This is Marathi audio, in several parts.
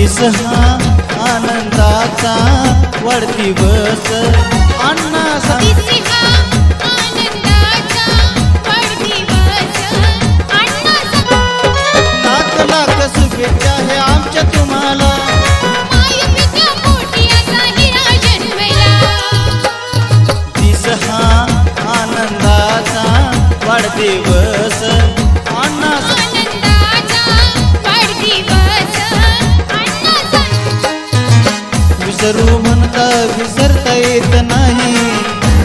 दिस हा आनंदाचा वाढदिवस अण्णासाठी लाख लाख शुभेच्छा हे आमच्या तुम्हाला दिस हा आनंदाचा वाढदिवस विसरू म्हणता विसरता येत नाही,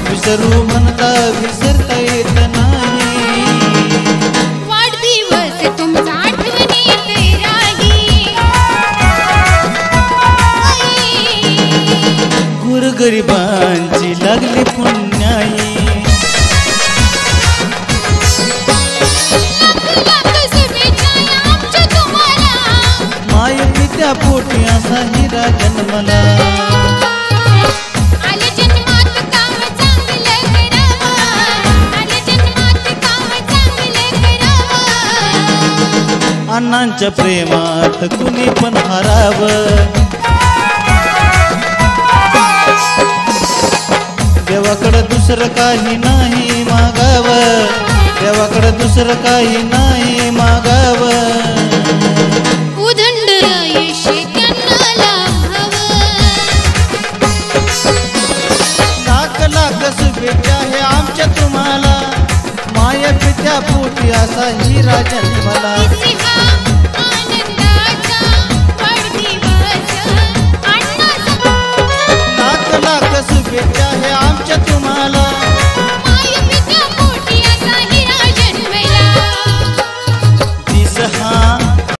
विसरू म्हणता विसरता येत नाही। वाढदिवस तुमचा आठवणीत राही, गोरगरिबांची लागली पुण्याई माय पित्या पोटी असा हिरा जन्मला अण्णांच्या प्रेमात कुणी पण हरावं, देवाकडे दुसरं काही नाही मागावं, देवाकडे दुसरं काही नाही मागावं।